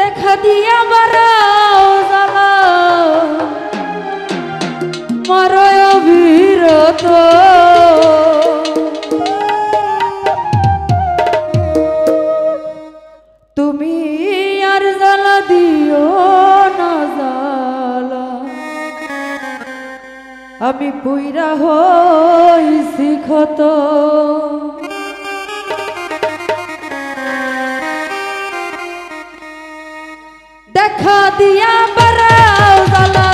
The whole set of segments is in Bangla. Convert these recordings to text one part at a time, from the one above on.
দেখা দিয়া বারাও জ্বালা মারয় অবিরত তুমি আর জ্বালা দিও না জ্বালা আমি পুইরা হইছি ক্ষত দেখা দিয়া বারাও জ্বালা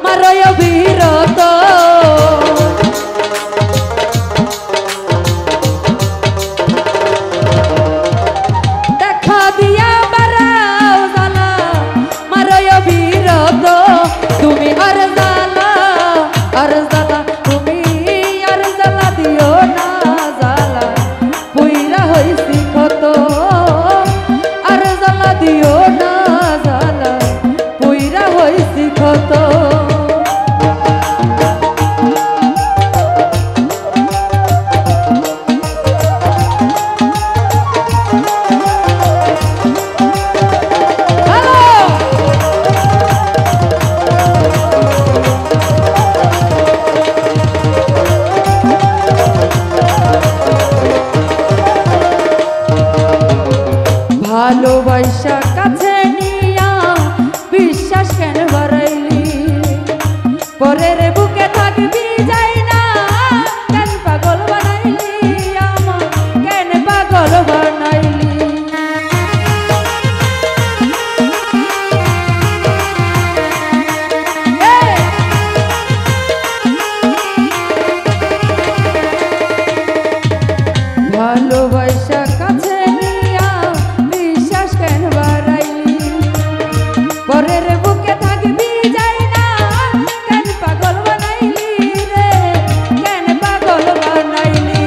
মারয় অবিরত দেখা দিয়া বারাও জ্বালা মারয় অবিরত তুমি আর জ্বালা তুমি আর জ্বালা দিও না জ্বালা পুইরা হইছি ক্ষত আর জ্বালা দিও না জ্বালা পুইরা হইছি ক্ষত ভালোবাসা কাছে নিয়া বিশ্বাস কেন বাড়াইলি পরের বুকে থাকবি যাই না কেন পাগল বানাইলি আমার কেন পাগল বানাইলি ভালোবাসা কাছে পরের বুকে থাকবি যাই না কেন পাগল বানাইলি রে কেন পাগল বানাইলি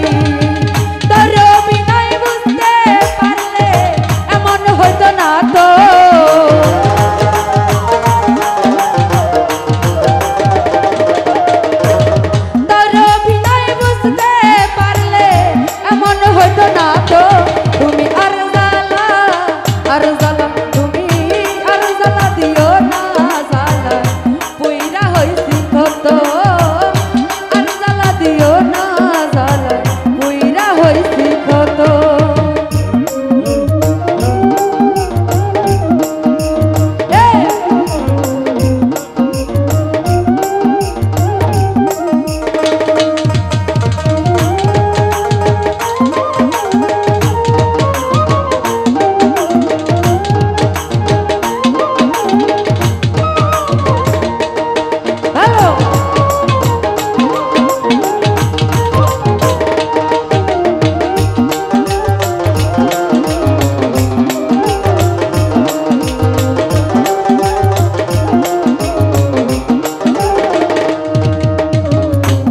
তোর অভিনয় বুঝতে পারলে এমন হইতো না তো তোর অভিনয় বুঝতে পারলে এমন হইতো না তো তুমি আর জ্বালা তুমি আর জ্বালা দিও না জ্বালা পুইরা হইছি ক্ষত আর জ্বালা দিও না জ্বালা পুইরা হইছি ক্ষত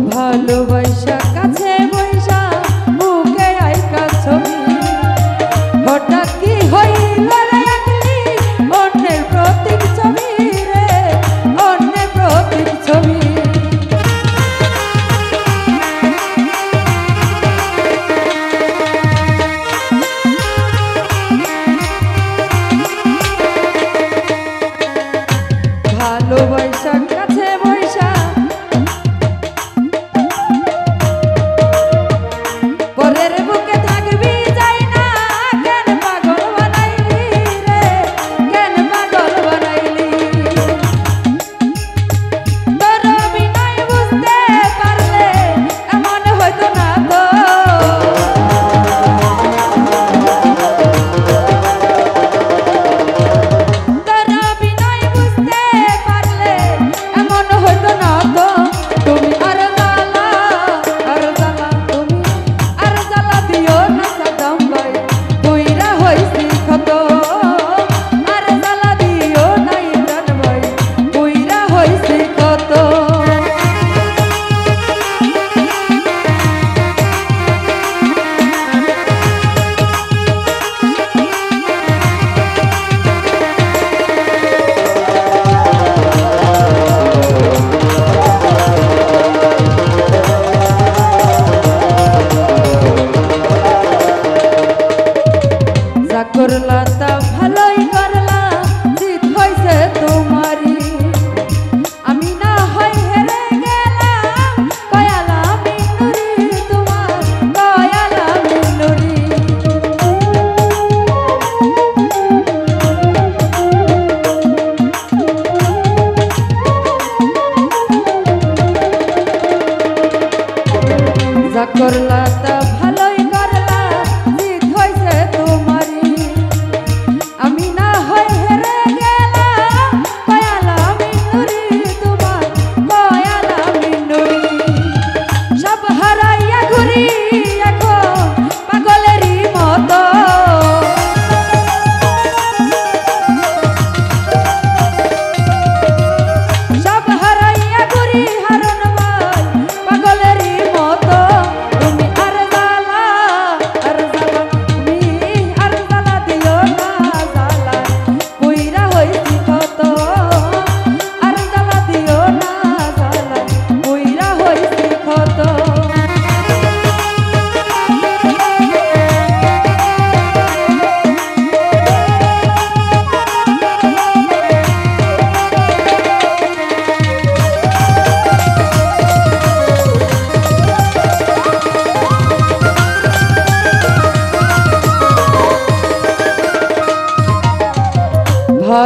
ভালোবাসা কাছে বৈশা বুকে আইকা ছবি হঠাৎ কি হইল রে একলি অন্যের প্রতীক ছবি রে অন্যের প্রতীক ছবি ভালোবাসা কাছে বৈশা পরের বুকে থাকবি যাই না কেন পাগল বানাইলি রে কেন পাগল বানাইলি তোর অভিনয় বুঝতে পারলে এমন হইতো না তো তোর অভিনয় বুঝতে পারলে এমন হইতো না তো তুমি আর জ্বালা তুমি আর জ্বালা দিও না সাদাম ভাই পুইরা হইছি ক্ষত আর জ্বালা দিও না ইমরান ভাই পুইরা হইছি ক্ষত করলা তা ভালোই করলা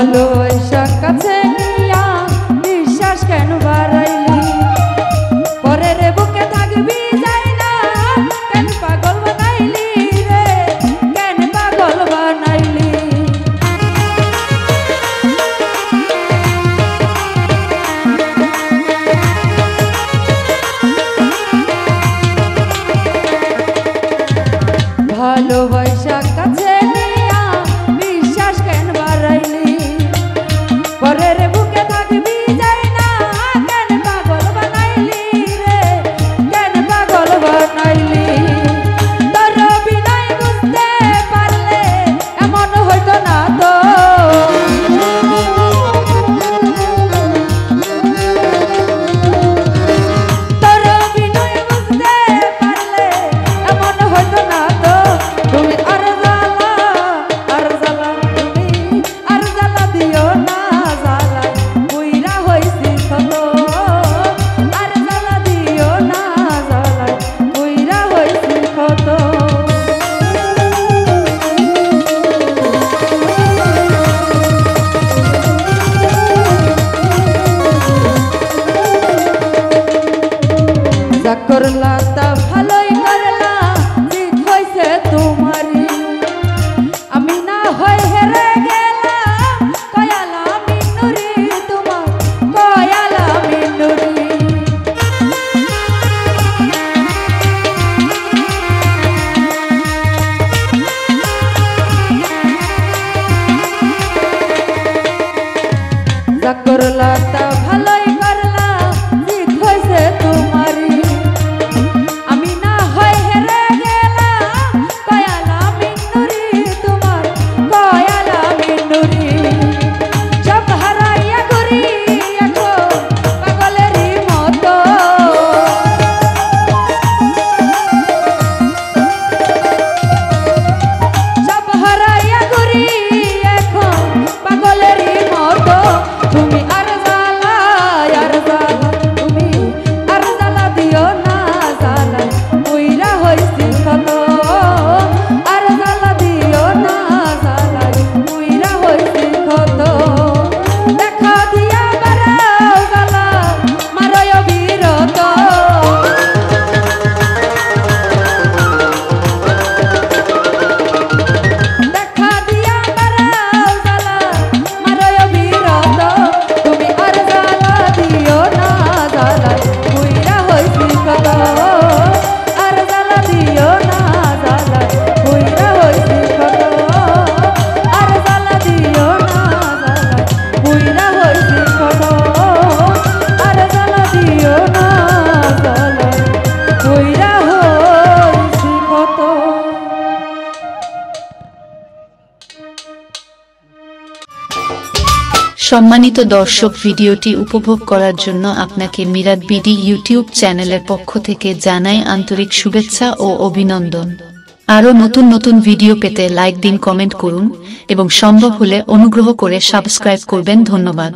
ভালোবাসা কাছে নিয়া বিশ্বাস কেন বাড়াইলি পরের বুকে থাকবি যাই না কেন পাগল বানাইলি রে কেন পাগল বানাইলি ভালোবাসা কাছে নিয়া বিশ্বাস কেন বাড়াইলি পরের বুকে থাকবি যাই না কেন পাগল বানাইলি রে কেন পাগল বানাইলি তোর বিনয় বুঝতে পারলে এমন হইতো না তো তোর বিনয় বুঝতে পারলে এমন হইতো না তো তুমি আর জ্বালা তুমি আর জ্বালা দিও না জ্বালা বুইরা হইছি কত আর জ্বালা দিও না জ্বালা বুইরা হইছি কত যা করলা তা ভালোই করলা জিত হইছে তোমারই আমি না হয় হেরে গেলাম কয়ালা মিনুরি তোমার কয়ালা মিনুরি যা করলা তা ভালোই করলা জিত হইছে তোমারই আমি না হয় হেরে গেলাম কয়ালা মিনুরি তোমার কয়ালা মিনুরি সব হারাইয়া ঘুরি এখন পাগলেরই মতো সব হারাইয়া ঘুরি এখন পাগলেরই মতো তুমি আর জ্বালা তুমি আর জ্বালা দিও না জ্বালা বুইরা হইছি কত আর জ্বালা দিও না জ্বালা বুইরা হইছি কত দেখা দিয়া বারাও জ্বালা মারয় বিরত দেখা দিয়া বারাও জ্বালা মারয় বিরত তুমি আর জ্বালা দিও না জ্বালা বুইরা হইছি কত আর জ্বালা দিও না জ্বালা বুইরা হইছি কত আর জ্বালা দিও না জ্বালা বুইরা হইছি কত আর জ্বালা দিও না জ্বালা বুইরা হইছি কত সম্মানিত দর্শক, ভিডিওটি উপভোগ করার জন্য আপনাকে মিরাত বিডি ইউটিউব চ্যানেলের পক্ষ থেকে জানাই আন্তরিক শুভেচ্ছা ও অভিনন্দন। আরও নতুন নতুন ভিডিও পেতে লাইক দিন, কমেন্ট করুন এবং সম্ভব হলে অনুগ্রহ করে সাবস্ক্রাইব করবেন। ধন্যবাদ।